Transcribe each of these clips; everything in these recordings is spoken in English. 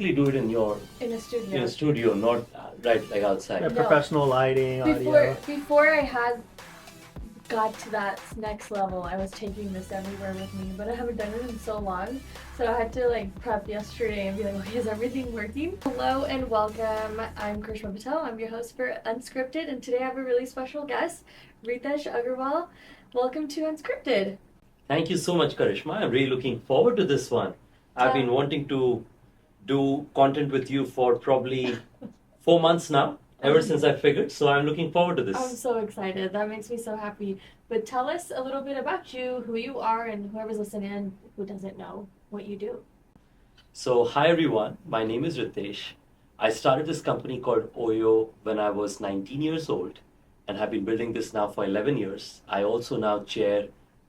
typically do it in your in a studio. studio, not right like outside. Yeah, No. professional lighting, audio. Before I had got to that next level, I was taking this everywhere with me, but I haven't done it in so long. So I had to like prep yesterday and be like, okay, is everything working? Hello and welcome. I'm Karishma Patel. I'm your host for Unscripted, and today I have a really special guest, Ritesh Agarwal. Welcome to Unscripted. Thank you so much, Karishma. I'm really looking forward to this one. I've been wanting to do content with you for probably 4 months now, ever since I figured. So I'm looking forward to this. I'm so excited. That makes me so happy. But tell us a little bit about you, who you are, and whoever's listening who doesn't know what you do. So, hi everyone. My name is Ritesh. I started this company called OYO when I was 19 years old and have been building this now for 11 years. I also now chair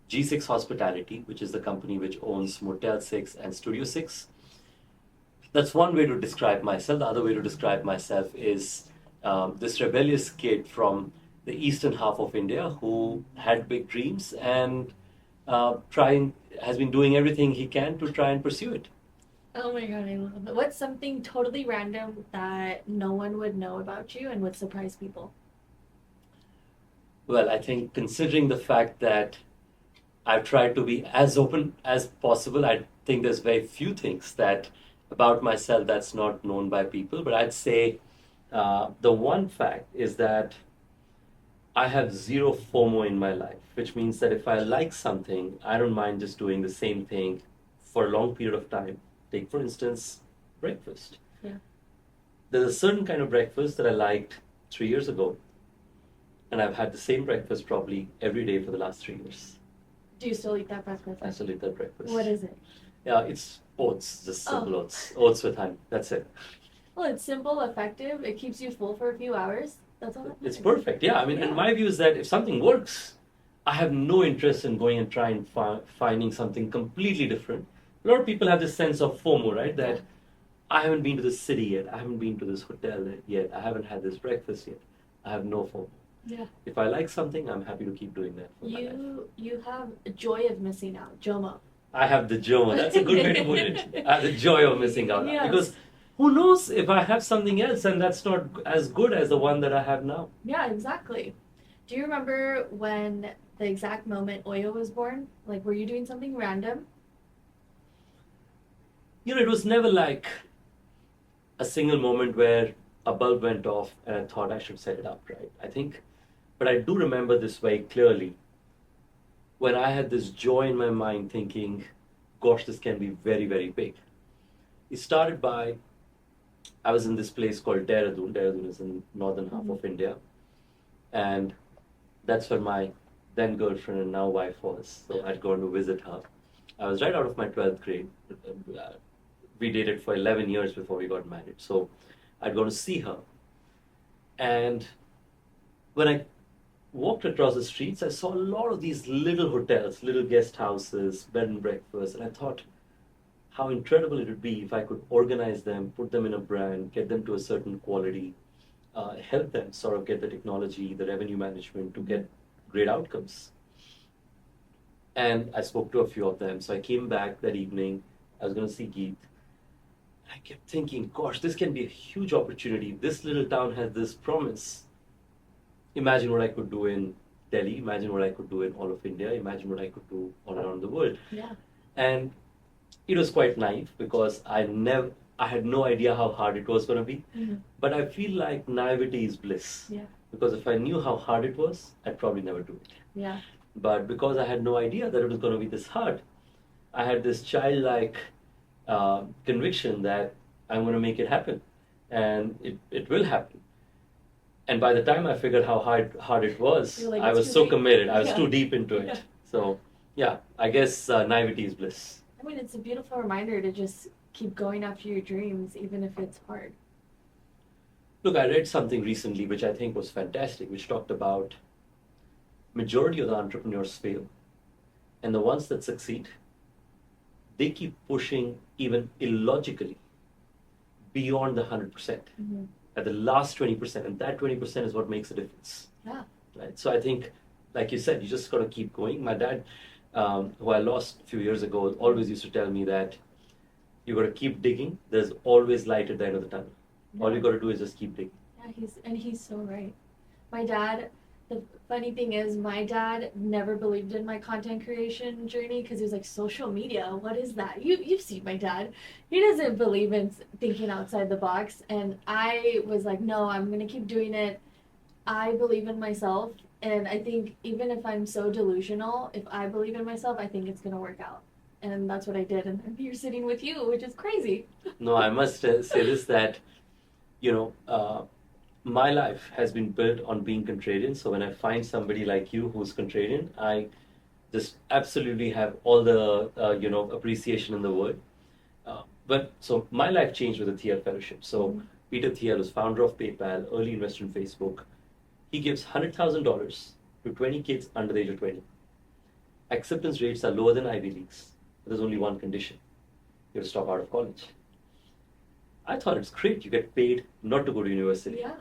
G6 Hospitality, which is the company which owns Motel 6 and Studio 6. That's one way to describe myself. The other way to describe myself is this rebellious kid from the eastern half of India who had big dreams and has been doing everything he can to try and pursue it. Oh my god, I love it. What's something totally random that no one would know about you and would surprise people? Well, I think considering the fact that I've tried to be as open as possible, I think there's very few things that about myself that's not known by people. But I'd say the one fact is that I have zero FOMO in my life, which means that if I like something, I don't mind just doing the same thing for a long period of time. Take, for instance, breakfast. Yeah. There's a certain kind of breakfast that I liked 3 years ago, and I've had the same breakfast probably every day for the last 3 years. Do you still eat that breakfast? I still eat that breakfast. What is it? Yeah, it's oats, just simple oats. Oats with honey, that's it. Well, it's simple, effective. It keeps you full for a few hours. That's all that It's matters. perfect, yeah. I mean, and my view is that if something works, I have no interest in going and trying finding something completely different. A lot of people have this sense of FOMO, right? That I haven't been to this city yet, I haven't been to this hotel yet, I haven't had this breakfast yet. I have no FOMO. Yeah. If I like something, I'm happy to keep doing that for my life. You have a joy of missing out, JOMO. I have the JOMO. That's a good way to put it. I have the joy of missing out. Yes. Because who knows if I have something else and that's not as good as the one that I have now. Yeah, exactly. Do you remember when the exact moment OYO was born? Like, were you doing something random? You know, it was never like a single moment where a bulb went off and I thought I should set it up, right? I think, but I do remember this very clearly when I had this joy in my mind thinking, gosh, this can be very, very big. It started by, I was in this place called Dehradun. Dehradun is in northern half of India. And that's where my then girlfriend and now wife was. So I'd gone to visit her. I was right out of my 12th grade. We dated for 11 years before we got married. So I'd gone to see her. And when I walked across the streets, I saw a lot of these little hotels, little guest houses, bed and breakfast. And I thought how incredible it would be if I could organize them, put them in a brand, get them to a certain quality, help them sort of get the technology, the revenue management to get great outcomes. And I spoke to a few of them. So I came back that evening. I was going to see Geet. I kept thinking, gosh, this can be a huge opportunity. This little town has this promise. Imagine what I could do in Delhi. Imagine what I could do in all of India. Imagine what I could do all around the world. Yeah. And it was quite naive because I had no idea how hard it was going to be. Mm-hmm. But I feel like naivety is bliss. Yeah. Because if I knew how hard it was, I'd probably never do it. Yeah. But because I had no idea that it was going to be this hard, I had this childlike conviction that I'm going to make it happen. And it will happen. And by the time I figured how hard it was, Like, I was too so deep. committed. I was Yeah. too deep into it. Yeah. So, yeah, I guess naivety is bliss. I mean, it's a beautiful reminder to just keep going after your dreams, even if it's hard. Look, I read something recently which I think was fantastic, which talked about majority of the entrepreneurs fail. And the ones that succeed, they keep pushing even illogically beyond the 100%. Mm-hmm. At the last 20%, and that 20% is what makes a difference. Yeah. Right. So I think, like you said, you just got to keep going. My dad, who I lost a few years ago, always used to tell me that You got to keep digging. There's always light at the end of the tunnel. All Yeah. you got to do is just keep digging. Yeah, he's so right. My dad, the funny thing is, my dad never believed in my content creation journey because he was like, social media, what is that? You've seen my dad. He doesn't believe in thinking outside the box. And I was like, no, I'm going to keep doing it. I believe in myself. And I think even if I'm so delusional, if I believe in myself, I think it's going to work out. And that's what I did. And I'm here sitting with you, which is crazy. No, I must say this that, you know, my life has been built on being contrarian. So when I find somebody like you who's contrarian, I just absolutely have all the, appreciation in the world. But so my life changed with the Thiel Fellowship. So Peter Thiel was founder of PayPal, early investor in Facebook. He gives $100,000 to 20 kids under the age of 20. Acceptance rates are lower than Ivy Leagues. But there's only one condition. You have to stop out of college. I thought it's great. You get paid not to go to university. Yeah.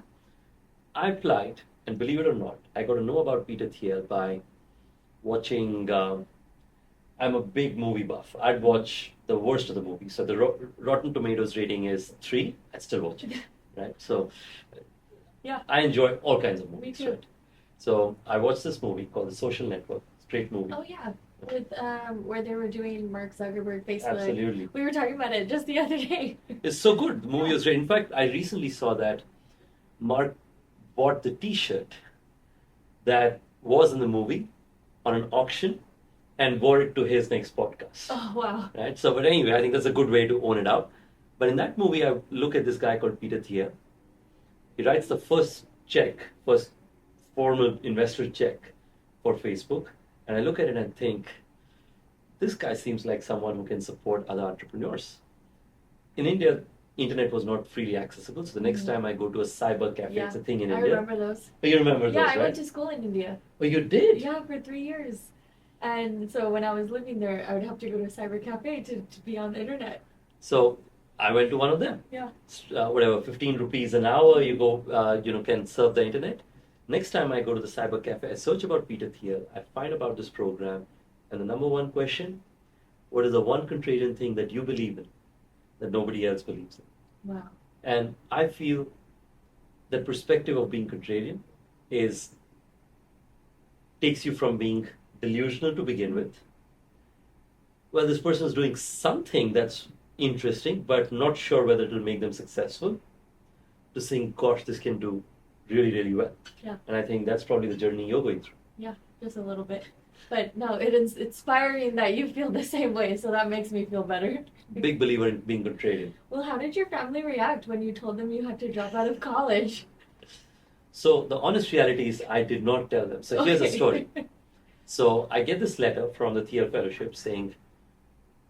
I applied, and believe it or not, I got to know about Peter Thiel by watching. I'm a big movie buff. I'd watch the worst of the movies. So the Rotten Tomatoes rating is 3. I'd still watch it, right? So, Yeah. I enjoy all kinds of movies. Me too. Right? So I watched this movie called The Social Network. It's a great movie. Oh yeah, with where they were doing Mark Zuckerberg Facebook. Absolutely. We were talking about it just the other day. It's so good. The movie was great. In fact, I recently saw that Mark bought the T-shirt that was in the movie on an auction and wore it to his next podcast. Oh wow. Right. So, but anyway, I think that's a good way to own it out. But in that movie, I look at this guy called Peter Thiel. He writes the first formal investor check for Facebook, and I look at it and think, this guy seems like someone who can support other entrepreneurs. In India, internet was not freely accessible, so the next time I go to a cyber cafe, it's a thing in I India. remember those. Oh, you remember Yeah, those, I right? went to school in India. Oh, you did? Yeah, for 3 years. And so when I was living there, I would have to go to a cyber cafe to be on the internet. So I went to one of them. Yeah. Whatever, 15 rupees an hour, you go, can serve the internet. Next time I go to the cyber cafe, I search about Peter Thiel, I find about this program, and the number one question, what is the one contrarian thing that you believe in that nobody else believes in? Wow. And I feel the perspective of being contrarian takes you from being delusional to begin with. Well, this person is doing something that's interesting, but not sure whether it will make them successful, to saying, gosh, this can do really, really well. Yeah. And I think that's probably the journey you're going through. Yeah, just a little bit. But no, it is inspiring that you feel the same way, so that makes me feel better. Big believer in being contrarian. Well, how did your family react when you told them you had to drop out of college? So the honest reality is I did not tell them. So here's a story. So I get this letter from the Thiel Fellowship saying,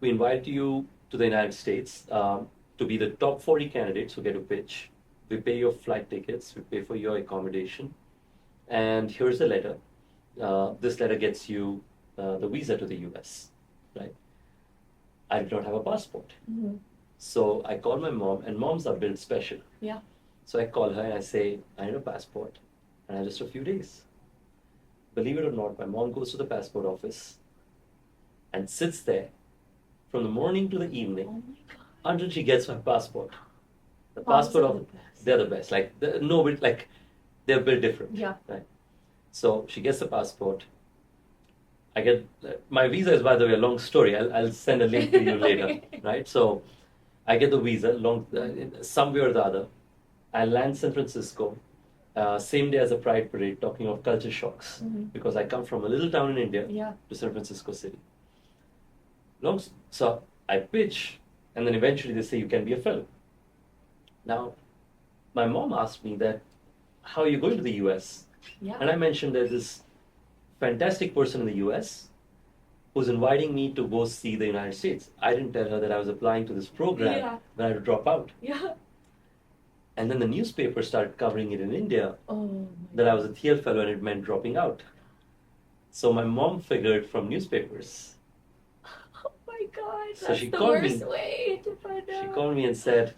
we invite you to the United States to be the top 40 candidates who get to pitch. We pay your flight tickets, we pay for your accommodation. And here's the letter. This letter gets you the visa to the US, right? I did not have a passport. Mm-hmm. So I call my mom, and moms are built special. Yeah. So I call her and I say, I need a passport. And I have just a few days. Believe it or not, my mom goes to the passport office and sits there from the morning to the evening Oh my god. until she gets my passport. The Moms passport are of the best. they're the best. Like nobody, like they're built different. Yeah. Right. So she gets the passport. I get my visa is, by the way, a long story. I'll send a link to you later. Okay. Right. So I get the visa some way or the other. I land San Francisco. Same day as a Pride Parade, talking of culture shocks, because I come from a little town in India Yeah. to San Francisco City. So I pitch, and then eventually they say you can be a fellow. Now, my mom asked me that, how are you going to the US? Yeah. And I mentioned there's this fantastic person in the US who's inviting me to go see the United States. I didn't tell her that I was applying to this program Yeah. when I had to drop out. Yeah. And then the newspaper started covering it in India Oh my that I was a Thiel fellow and it meant dropping out. So my mom figured from newspapers. Oh my god. So That's she the called me. worst way to find out. She called me and said,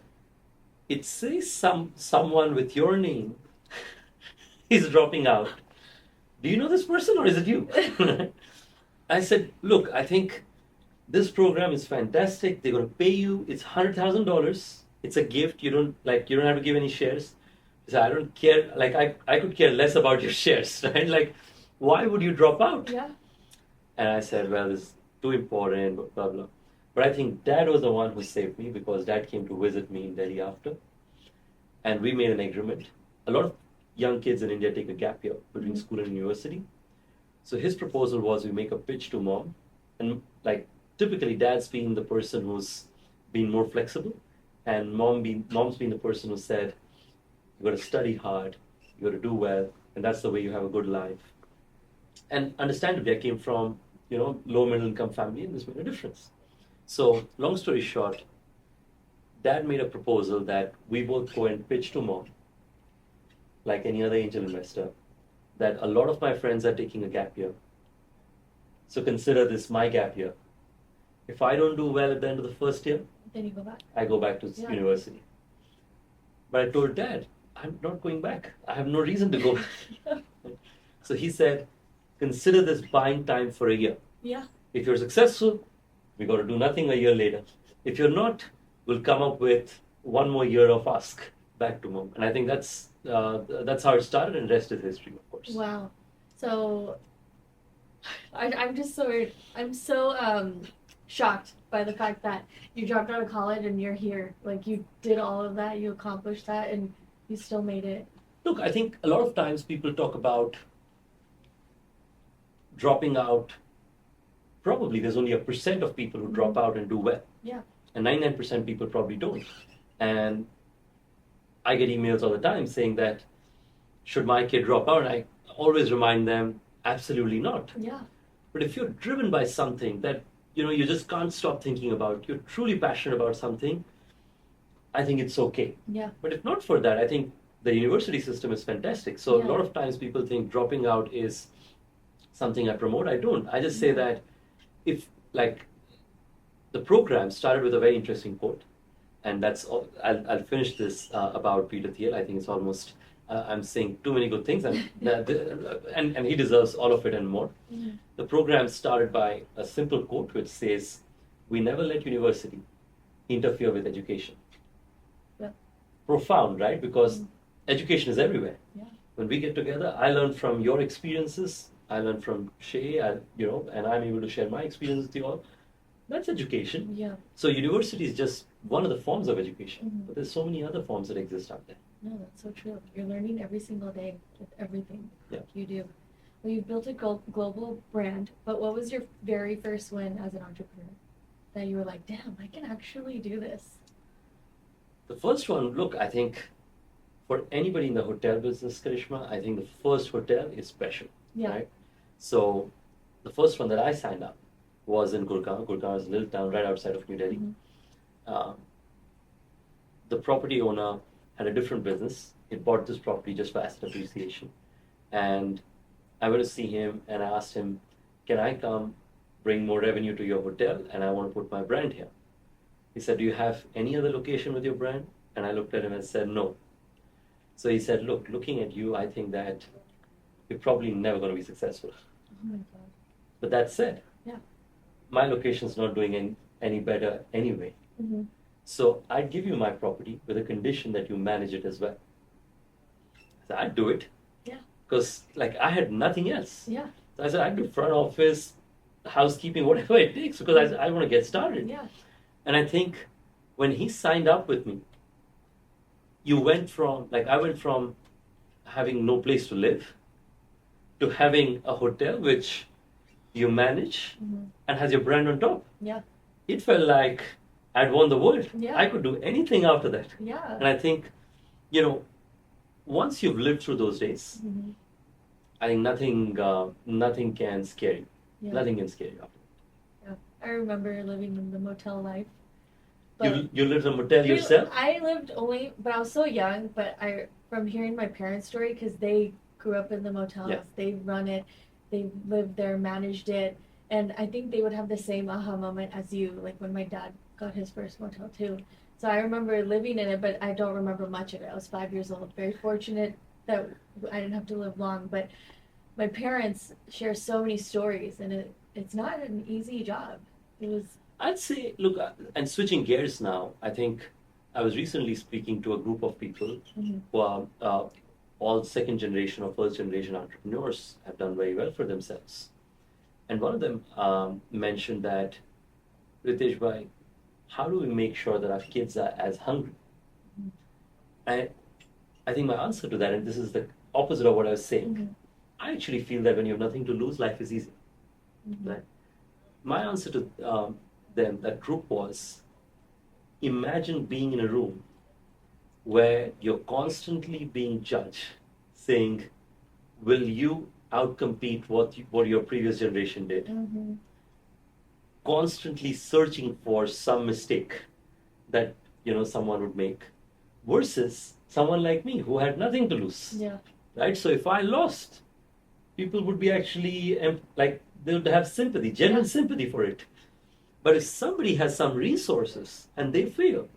it says someone with your name is dropping out. Do you know this person or is it you? I said, look, I think this program is fantastic. They're going to pay you. It's $100,000. It's a gift. You don't have to give any shares. So I don't care. Like I could care less about your shares, right? Like, why would you drop out? Yeah. And I said, well, this is too important, blah, blah, blah. But I think Dad was the one who saved me because Dad came to visit me in Delhi after. And we made an agreement. A lot of young kids in India take a gap year between school and university. So his proposal was we make a pitch to mom. And like typically Dad's being the person who's been more flexible. And mom's been the person who said, you got to study hard, you got to do well, and that's the way you have a good life. And understandably, I came from, low middle income family, and this made a difference. So, long story short, Dad made a proposal that we both go and pitch to mom, like any other angel investor, that a lot of my friends are taking a gap year. So consider this my gap year. If I don't do well at the end of the first year, then you go back. I go back to university. But I told Dad, I'm not going back. I have no reason to go back. So he said, consider this buying time for a year. Yeah. If you're successful, we got to do nothing a year later. If you're not, we'll come up with one more year of ask back to mom. And I think that's how it started, and rest is history, of course. Wow. So I'm so shocked by the fact that you dropped out of college and you're here. Like, you did all of that, you accomplished that, and you still made it. Look, I think a lot of times people talk about dropping out. Probably there's only 1% of people who drop out and do well. Yeah. And 99% people probably don't. And I get emails all the time saying that, should my kid drop out? And I always remind them, absolutely not. Yeah. But if you're driven by something that, you just can't stop thinking about, you're truly passionate about something, I think it's okay. Yeah. But if not for that, I think the university system is fantastic. So Yeah. a lot of times people think dropping out is something I promote. I don't. I just say that if, like, the program started with a very interesting quote, and that's all. I'll finish this about Peter Thiel. I think it's almost, I'm saying too many good things, and he deserves all of it and more. Mm-hmm. The program started by a simple quote which says, we never let university interfere with education. Yeah. Profound, right? Because education is everywhere. Yeah. When we get together, I learn from your experiences, I learn from Shay, and I'm able to share my experiences with you all. That's education. Yeah. So university is just one of the forms of education, Mm-hmm. but there's so many other forms that exist out there. No, that's so true. You're learning every single day with everything you do. Well, you've built a global brand, but what was your very first win as an entrepreneur that you were like, damn, I can actually do this? The first one, look, I think for anybody in the hotel business, Karishma, I think the first hotel is special, right? So the first one that I signed up was in Gurgaon. Gurgaon is a little town right outside of New Delhi. Mm-hmm. The property owner had a different business. He bought this property just for asset appreciation. And I went to see him and I asked him, can I come bring more revenue to your hotel? And I want to put my brand here. He said, do you have any other location with your brand? And I looked at him and said, no. So he said, look, looking at you, I think that you're probably never going to be successful. Oh my God. But that said, my location's not doing any better anyway. Mm-hmm. So I'd give you my property with a condition that you manage it as well. So I'd do it. Yeah. Because I had nothing else. Yeah. So I said I'd do front office, housekeeping, whatever it takes, because I want to get started. Yeah. And I think when he signed up with me, I went from having no place to live to having a hotel which you manage and has your brand on top. Yeah. It felt like I'd won the world. Yeah. I could do anything after that. Yeah. And I think, once you've lived through those days, I think nothing can scare you. Yeah. Nothing can scare you after that. Yeah. I remember living in the motel life. But You lived in a motel yourself? I lived only, but I was so young. But from hearing my parents' story, because they grew up in the motels, they run it, they lived there, managed it, and I think they would have the same aha moment as you, like when my dad got his first motel too. So I remember living in it, but I don't remember much of it. I was 5 years old. Very fortunate that I didn't have to live long, but my parents share so many stories, and it's not an easy job. It was I'd say, look, and switching gears now, I think I was recently speaking to a group of people Mhm. who are all second generation or first generation entrepreneurs have done very well for themselves. And one of them mentioned that, Ritesh bhai, how do we make sure that our kids are as hungry? Mhm. I, I think my answer to that, and this is the opposite of what I was saying, Mhm. I actually feel that when you have nothing to lose, life is easy. Mhm. Right? My answer to them, that group was, imagine being in a room where you're constantly being judged, saying, will you outcompete what your previous generation did? Mhm. Constantly searching for some mistake that someone would make, versus someone like me who had nothing to lose, Yeah. right? So if I lost, people would be actually like they would have sympathy, genuine Yeah. sympathy for it. But if somebody has some resources and they fail,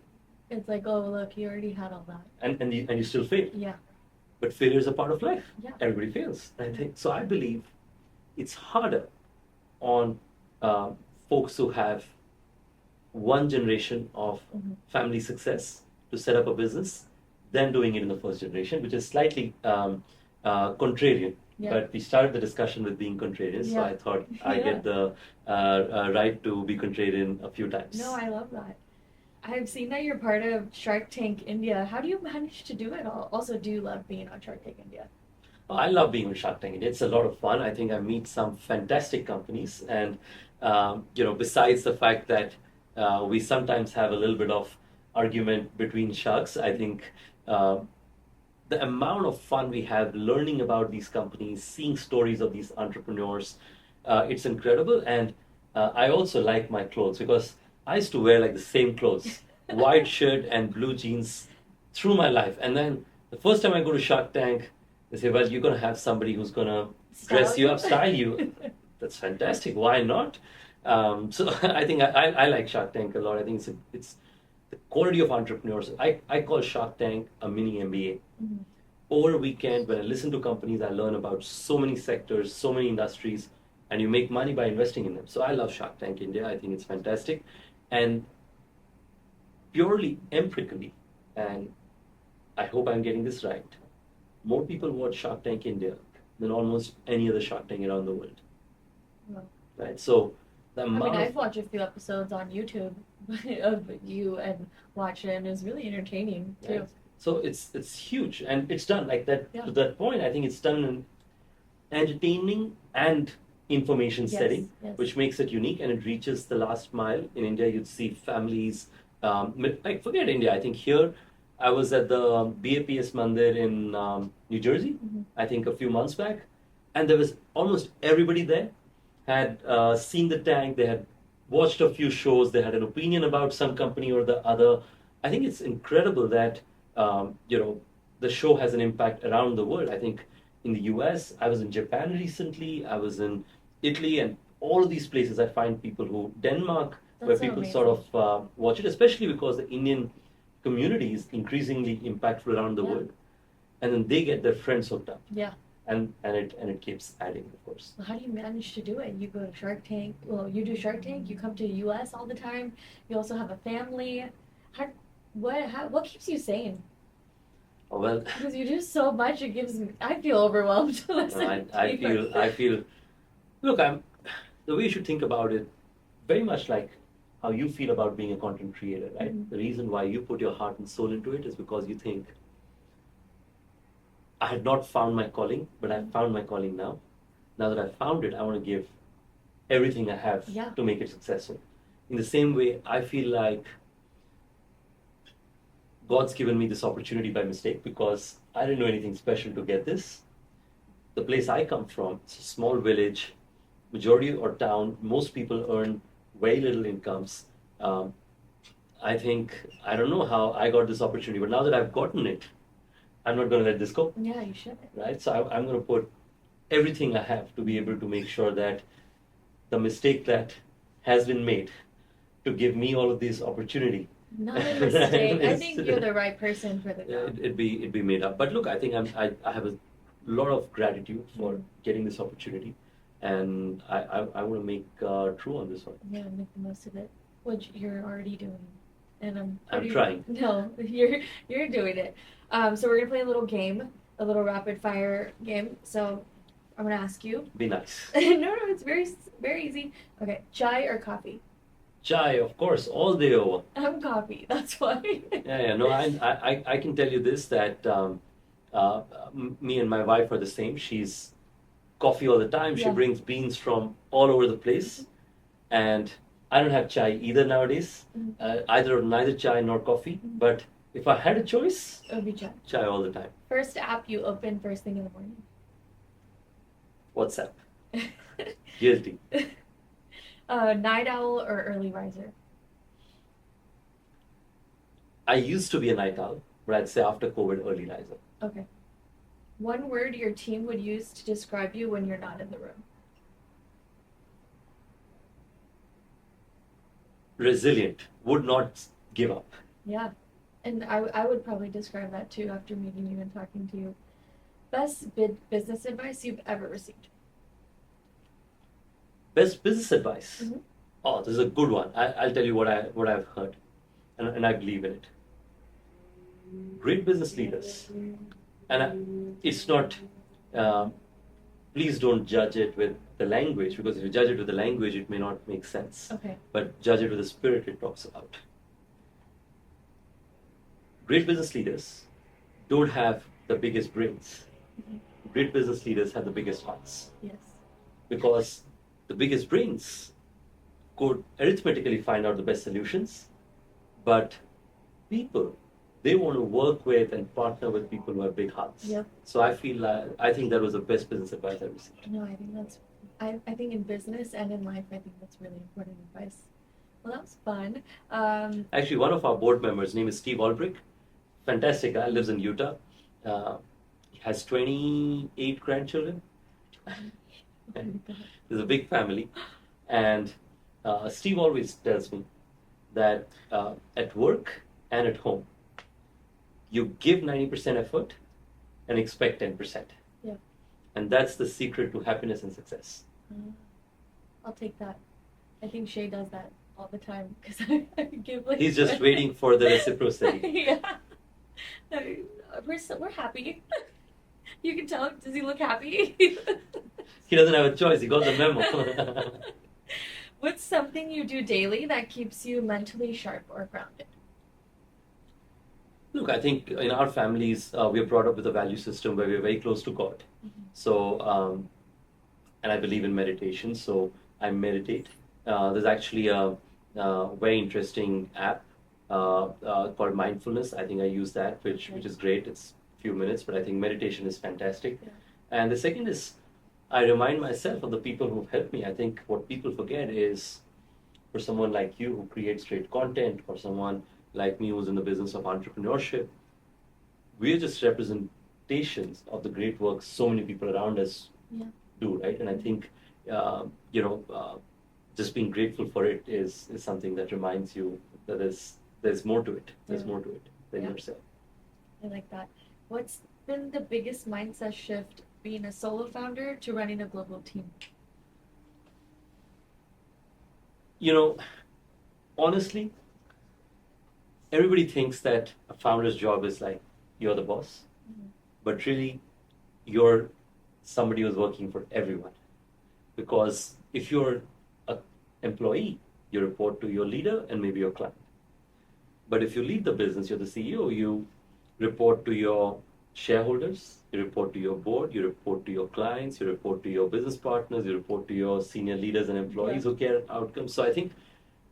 It's like, oh, look, you already had all that. and you still fail, Yeah. but failure is a part of life. Yeah. Everybody fails. I think so. I believe it's harder on uh, folks who have one generation of Mhm. family success to set up a business than doing it in the first generation, which is slightly contrarian. Yeah. But we started the discussion with being contrarian, so Yeah. I thought I Yeah. get the right to be contrarian a few times. No, I love that. I've seen that you're part of Shark Tank India. How do you manage to do it all? Also, do you love being on Shark Tank India? I love being on Shark Tank. It's a lot of fun. I think I meet some fantastic companies, and besides the fact that we sometimes have a little bit of argument between sharks, I think uh, the amount of fun we have learning about these companies, seeing stories of these entrepreneurs, it's incredible. And I also like my clothes because I used to wear like the same clothes, white shirt and blue jeans through my life. And then the first time I go to Shark Tank, they say, well, you're going to have somebody who's going to dress you up, style you. That's fantastic. Why not? So I think I like Shark Tank a lot. I think it's the quality of entrepreneurs. I call Shark Tank a mini MBA. Mhm. Over a weekend, when I listen to companies, I learn about so many sectors, so many industries, and you make money by investing in them. So I love Shark Tank India. I think it's fantastic. And purely empirically, and I hope I'm getting this right, more people watch Shark Tank India than almost any other Shark Tank around the world. Wow. Right? So the I mean, amount I've of watched a few episodes on YouTube of you and watch it, and it's really entertaining too. right? So it's huge, and it's done like that. Yeah. To that point, I think it's done in entertaining and information Yes, setting, yes. which makes it unique, and it reaches the last mile. In India, you'd see families. Like forget India. I think here, I was at the BAPS Mandir in New Jersey. Mhm. I think a few months back, and there was almost everybody there had seen the tank. They had watched a few shows. They had an opinion about some company or the other. I think it's incredible that the show has an impact around the world. I think in the US, I was in Japan recently. I was in Italy, and all of these places I find people who Denmark, where That's so people sort amazing. of watch it, especially because the Indian community is increasingly impactful around the Yeah. world, and then they get their friends hooked up, Yeah. and it keeps adding, of course. Well, how do you manage to do it? You go to Shark Tank. Well, you do Shark Tank. You come to the U.S. all the time. You also have a family. What keeps you sane? Oh, well, Because you do so much. It gives me. I feel overwhelmed no, listening to I you. feel. Look, the way you should think about it, very much like how you feel about being a content creator, right? Mhm. The reason why you put your heart and soul into it is because you think, I had not found my calling, but I found my calling now. Now that I found it, I want to give everything I have Yeah. to make it successful. In the same way, I feel like God's given me this opportunity by mistake because I didn't know anything special to get this. The place I come from, it's a small village, majority or town, most people earn very little incomes. Um, I think, I don't know how I got this opportunity, but now that I've gotten it, I'm not going to let this go, Yeah, you should. right? So I'm going to put everything I have to be able to make sure that the mistake that has been made to give me all of this opportunity. Not a mistake. I is- think you're the right person for the Yeah, job. it'd be made up. But look, I think I have a lot of gratitude for Mhm. getting this opportunity, and I want to make true on this one. Yeah, make the most of it. which you're already doing, and I'm trying. No, you're doing it. So we're gonna play a little game, a little rapid fire game. So I'm gonna ask you. Be nice. No, it's very easy. Okay, chai or coffee? Chai, of course, all day over. I'm coffee. That's why. Yeah. No, I can tell you this that me and my wife are the same. She's coffee all the time. She Yeah. brings beans from all over the place, and I don't have chai either nowadays. Neither chai nor coffee. But if I had a choice, It would be chai. chai all the time. First app you open first thing in the morning. WhatsApp. Guilty. Night owl or early riser? I used to be a night owl, but I'd say after COVID, early riser. Okay. One word your team would use to describe you when you're not in the room. Resilient. Would not give up. Yeah. And I would probably describe that too after meeting you and talking to you. Best business advice you've ever received? Best business advice. Mhm. Oh, this is a good one. I'll tell you what I've heard, and I believe in it. Great business leaders, and it's not. Please don't judge it with the language, because if you judge it with the language, it may not make sense. Okay. But judge it with the spirit it talks about. Great business leaders don't have the biggest brains. Mhm. Great business leaders have the biggest hearts, Yes. because the biggest brains could arithmetically find out the best solutions, but people, they want to work with and partner with people who have big hearts. Yep. So I think that was the best business advice I received. No, I think that's. I think in business and in life, I think that's really important advice. Well, that was fun. Actually, one of our board members, his name is Steve Albrecht, fantastic guy, lives in Utah. He has 28 grandchildren. There's a big family, and Steve always tells me that at work and at home, you give 90% effort and expect 10%. Yeah. And that's the secret to happiness and success. I'll take that. I think Shay does that all the time because I give like. He's just waiting for the reciprocity. Yeah. No, we're happy. You can tell. Does he look happy? He doesn't have a choice. He got the memo. What's something you do daily that keeps you mentally sharp or grounded? Look, I think in our families, we are brought up with a value system where we're very close to God. So, and I believe in meditation, so I meditate. There's actually a very interesting app called Mindfulness. I think I use that, which is great. It's a few minutes, but I think meditation is fantastic. Yeah. And the second is, I remind myself of the people who've helped me. I think what people forget is, for someone like you who creates great content, or someone like me who's in the business of entrepreneurship, we're just representations of the great work so many people around us do, right? And I think, just being grateful for it is something that reminds you that there's more to it. There's more to it than yourself. I like that. What's been the biggest mindset shift being a solo founder to running a global team? Honestly, everybody thinks that a founder's job is like you're the boss, but really you're somebody who's working for everyone. Because if you're an employee, you report to your leader and maybe your client. But if you lead the business, you're the CEO, you report to your shareholders, you report to your board, you report to your clients, you report to your business partners, you report to your senior leaders and employees who care outcomes. So I think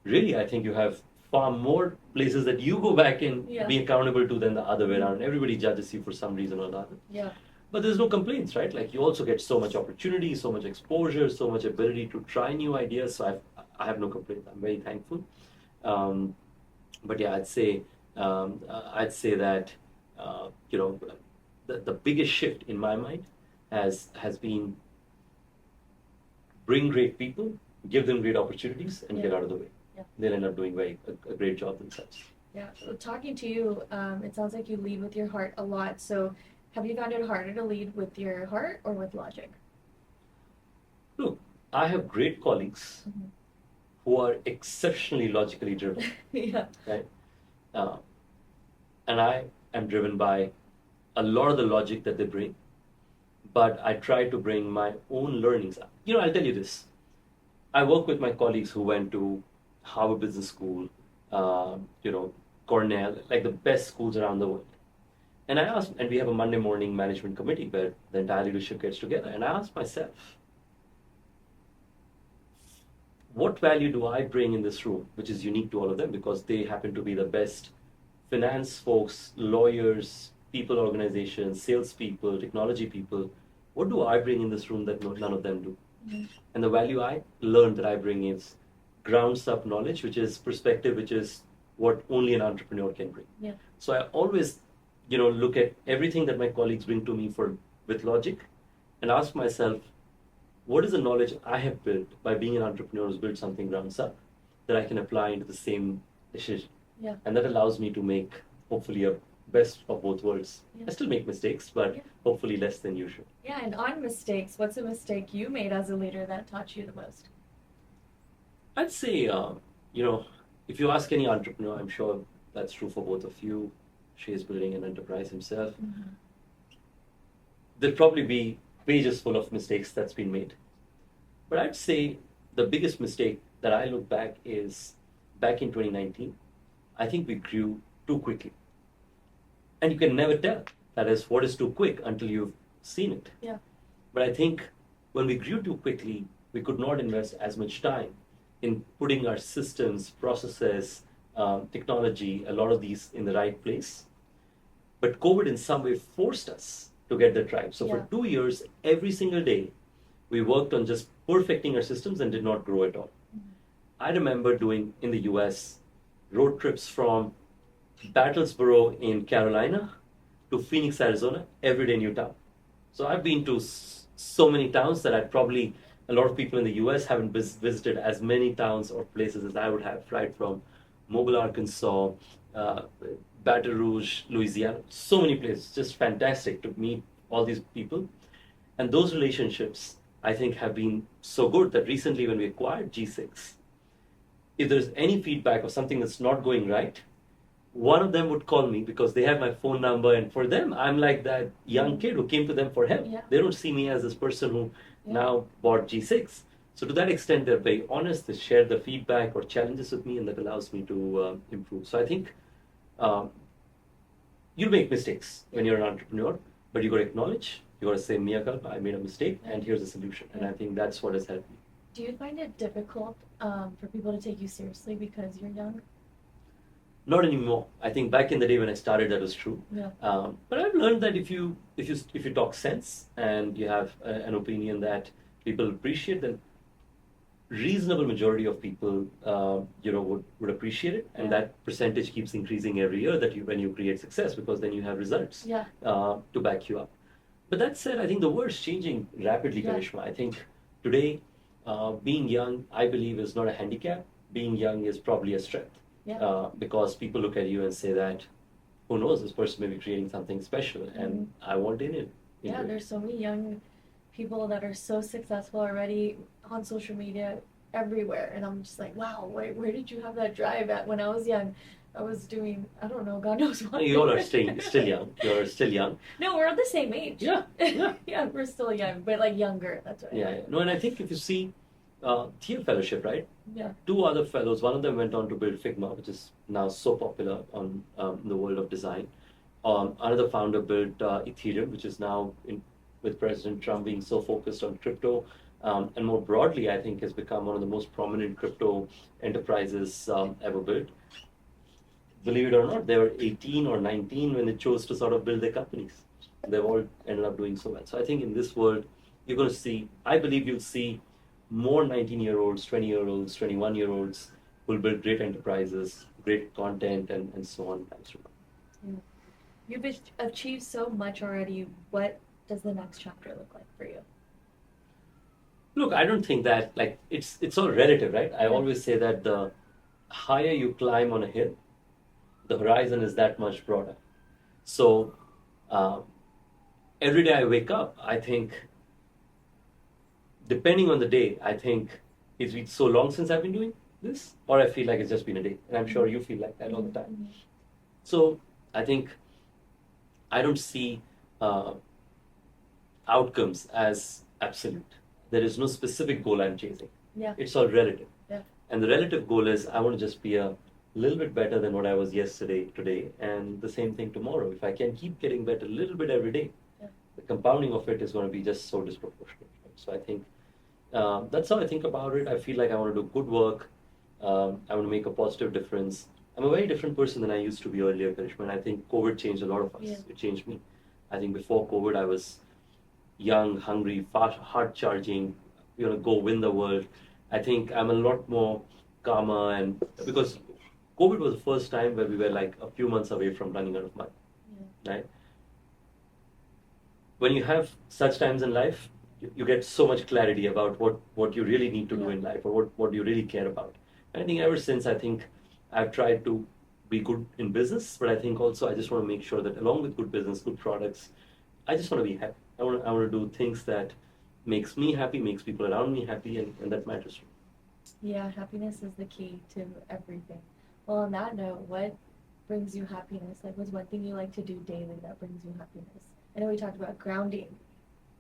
you have far more places that you go back and be accountable to than the other way around. Everybody judges you for some reason or the other. Yeah. But there's no complaints, right? Like, you also get so much opportunity, so much exposure, so much ability to try new ideas. So I have no complaints. I'm very thankful. But yeah, I'd say that the biggest shift in my mind has been bring great people, give them great opportunities, and get out of the way. Yeah. They'll end up doing a great job themselves. Yeah. So talking to you, it sounds like you lead with your heart a lot. So have you found it harder to lead with your heart or with logic? Look, I have great colleagues who are exceptionally logically driven, Yeah. right? Uh, and I am driven by a lot of the logic that they bring, but I try to bring my own learnings. I'll tell you this. I work with my colleagues who went to Harvard Business School, Cornell, like the best schools around the world. And I asked, and we have a Monday morning management committee where the entire leadership gets together. And I asked myself, what value do I bring in this room, which is unique to all of them because they happen to be the best finance folks, lawyers, people organizations, salespeople, technology people. What do I bring in this room that none of them do? Mm-hmm. And the value I learned that I bring is grounds up knowledge, which is perspective, which is what only an entrepreneur can bring. Yeah. So I always, look at everything that my colleagues bring to me with logic and ask myself, what is the knowledge I have built by being an entrepreneur who's built something grounds up that I can apply into the same decision? Yeah. And that allows me to make, hopefully, a best of both worlds. Yeah. I still make mistakes, but hopefully less than usual. Yeah, and on mistakes, what's a mistake you made as a leader that taught you the most? I'd say, if you ask any entrepreneur, I'm sure that's true for both of you. She is building an enterprise himself. Mm-hmm. There'll probably be pages full of mistakes that's been made. But I'd say the biggest mistake that I look back is back in 2019. I think we grew too quickly. And you can never tell. That is, what is too quick until you've seen it. Yeah. But I think when we grew too quickly, we could not invest as much time in putting our systems, processes, technology, a lot of these in the right place. But COVID in some way forced us to get that right. So for 2 years, every single day, we worked on just perfecting our systems and did not grow at all. Mm-hmm. I remember doing in the US road trips from Battlesboro in Carolina to Phoenix, Arizona, every day new town. So I've been to so many towns that a lot of people in the US haven't visited as many towns or places as I would have, right? From Mobile, Arkansas, Baton Rouge, Louisiana, so many places, just fantastic to meet all these people. And those relationships, I think, have been so good that recently when we acquired G6, if there's any feedback or something that's not going right, one of them would call me because they have my phone number, and for them, I'm like that young kid who came to them for help. Yeah. They don't see me as this person who now bought G6. So to that extent, they're very honest. They share the feedback or challenges with me, and that allows me to improve. So I think you make mistakes when you're an entrepreneur, but you got to acknowledge, you got to say, mea culpa, I made a mistake, and here's a solution. And I think that's what has helped me. Do you find it difficult for people to take you seriously because you're young? Not anymore. I think back in the day when I started, that was true. Yeah. But I've learned that if you talk sense and you have an opinion that people appreciate, then reasonable majority of people would appreciate it, and that percentage keeps increasing every year when you create success, because then you have results to back you up. But that said, I think the world's changing rapidly, Karishma. I think today being young, I believe, is not a handicap. Being young is probably a strength. Because people look at you and say that, who knows, this person may be creating something special, and I want in it. Yeah, there's so many young people that are so successful already on social media everywhere, and I'm just like, wow, where did you have that drive at? When I was young, I was doing, I don't know, God knows what. You all are still young. You're still young. No, we're the same age. Yeah. Yeah, we're still young, but like younger. That's what. Yeah. No, and I think if you see Thiel Fellowship, right? Yeah. 2 other fellows. One of them went on to build Figma, which is now so popular on the world of design. Another founder built Ethereum, which is now with President Trump being so focused on crypto, and more broadly, I think has become one of the most prominent crypto enterprises ever built. Believe it or not, they were 18 or 19 when they chose to sort of build their companies. They've all ended up doing so well. So I think in this world, you're going to see, I believe you'll see more 19-year-olds, 20-year-olds, 21-year-olds who will build great enterprises, great content, and so on. You've achieved so much already. What does the next chapter look like for you? Look, I don't think that, it's all relative, right? I always say that the higher you climb on a hill, the horizon is that much broader. So every day I wake up, I think, depending on the day, I think it's been so long since I've been doing this, or I feel like it's just been a day. And I'm sure you feel like that all the time. So I think I don't see outcomes as absolute. There is no specific goal I'm chasing. Yeah. It's all relative. Yeah. And the relative goal is I want to just be a little bit better than what I was yesterday, today, and the same thing tomorrow. If I can keep getting better a little bit every day, the compounding of it is going to be just so disproportionate. Right? So I think that's how I think about it. I feel like I want to do good work. I want to make a positive difference. I'm a very different person than I used to be earlier, Karishma, and I think COVID changed a lot of us. Yeah. It changed me. I think before COVID, I was young, hungry, fast, hard charging, go win the world. I think I'm a lot more calmer, and because COVID was the first time where we were like a few months away from running out of money, right? When you have such times in life, you get so much clarity about what you really need to do in life, or what you really care about. And I think ever since, I think I've tried to be good in business, but I think also I just want to make sure that along with good business, good products, I just want to be happy. I want to do things that makes me happy, makes people around me happy, and that matters to me. Yeah, happiness is the key to everything. Well, on that note, what brings you happiness? Like, what's one thing you like to do daily that brings you happiness? I know we talked about grounding,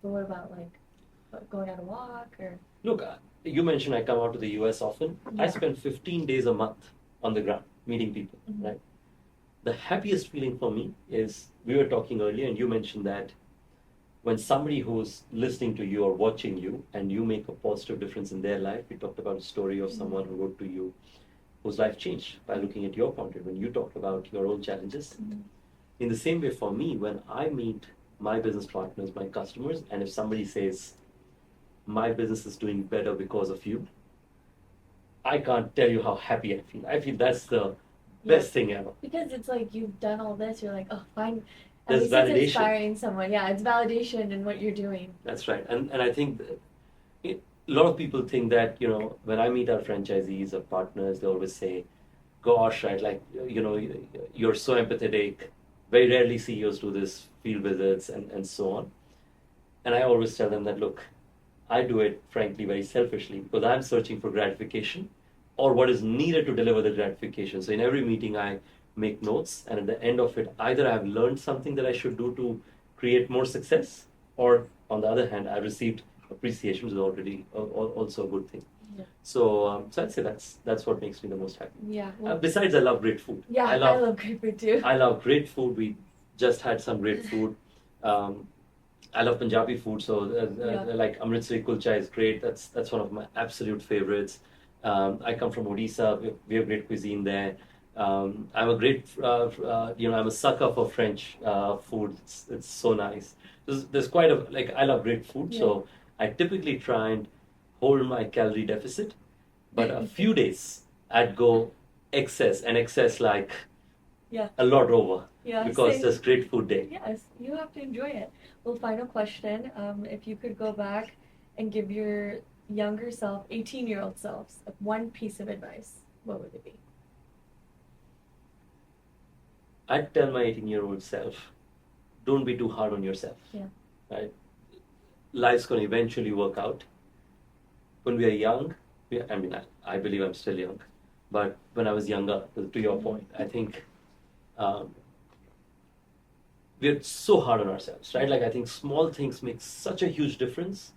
but what about like going on a walk or? Look, you mentioned I come out to the US often. Yeah. I spend 15 days a month on the ground meeting people, Mhm. right? The happiest feeling for me is, we were talking earlier and you mentioned that when somebody who's listening to you or watching you and you make a positive difference in their life, we talked about a story of someone who wrote to you whose life changed by looking at your content when you talked about your own challenges. Mhm. In the same way, for me, when I meet my business partners, my customers, and if somebody says, my business is doing better because of you, I can't tell you how happy I feel. I feel that's the best thing ever. Because it's like you've done all this, you're like, oh, fine. At There's least validation. it's inspiring someone. Yeah, it's validation in what you're doing. That's right. And I think a lot of people think that, when I meet our franchisees or partners, they always say, gosh, right, like, you're so empathetic. Very rarely CEOs do this, field visits and so on. And I always tell them that, look, I do it, frankly, very selfishly because I'm searching for gratification or what is needed to deliver the gratification. So in every meeting, I make notes, and at the end of it, either I've learned something that I should do to create more success, or on the other hand, I received appreciation, which is already also a good thing. Yeah. So I'd say that's what makes me the most happy. Yeah. Well, Besides, I love great food. yeah, I love great food too. I love great food. We just had some great food. I love Punjabi food, so like Amritsari kulcha is great. That's one of my absolute favorites. I come from Odisha. We have great cuisine there. I'm a great, I'm a sucker for French food. It's so nice. There's quite I love great food, so I typically try and hold my calorie deficit, but a few days I'd go excess like a lot over. Yeah, because same. there's great food day. Yes, you have to enjoy it. Well, final question. If you could go back and give your younger self, 18-year-old selves, one piece of advice, what would it be? I'd tell my 18-year-old self, don't be too hard on yourself. Yeah. Right? Life's going to eventually work out. When we are young, I believe I'm still young, but when I was younger, to your point, I think we're so hard on ourselves, right? Like, I think small things make such a huge difference,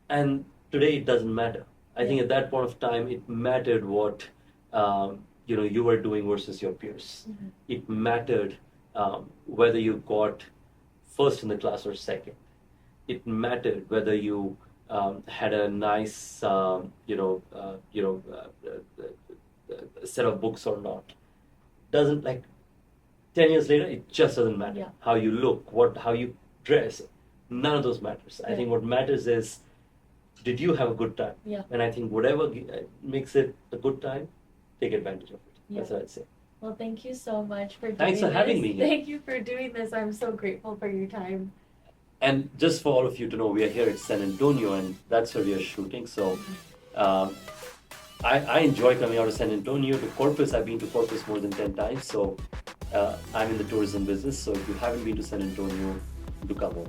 and today it doesn't matter. I think at that point of time, it mattered what you were doing versus your peers. Mm-hmm. It mattered whether you got first in the class or second. It mattered whether you had a nice set of books or not. Doesn't 10 years later, it just doesn't matter. Yeah. How you look, how you dress, none of those matters. I think what matters is, did you have a good time? Yeah. And I think whatever makes it a good time, take advantage of it. Yeah. That's what I'd say. Well, thank you so much for doing Thanks for having me here. Thank you for doing this. I'm so grateful for your time. And just for all of you to know, we are here at San Antonio, and that's where we are shooting. So I enjoy coming out of San Antonio to Corpus. I've been to Corpus more than 10 times. So I'm in the tourism business. So if you haven't been to San Antonio, do come home.